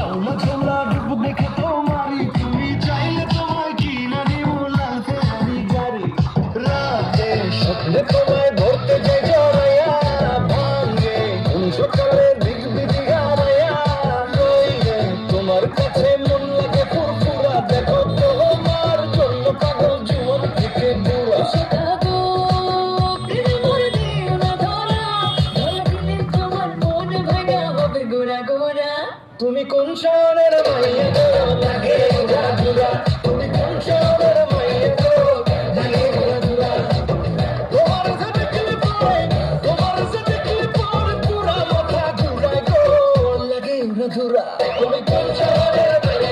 আউলা ঝোলা রূপ দেখে তোমারই তুমি চাইলে তোমায় কিনা দিব লাল ফেরারি গাড়ি রাতে স্বপ্নে তোমায় ধরতে যাই জড়াইয়া ভাঙে কোন সকালে দিক দিদি গামাইয়া রইলে তোমার কাছে মন লাগে ফুরফুরা দেখো তোমার জন্য পাগল জীবন থেকে বুড়া শেখাবো প্রেমে মরে দিও না ধরা ধরা দিলে তোমার মন ভাঙা হবে গোড়া গোড়া তুমি কোন শহরের মাইয়া গো লাগে ঘোরা ঘোরা তুমি কোন শহরের মাইয়া গো লাগে ঘোরা ঘোরা তোমার যে দেখলে পরে পুরা মাথা ঘুরায় গো লাগে ঘোরা ঘোরা তুমি কোন শহরের মাইয়া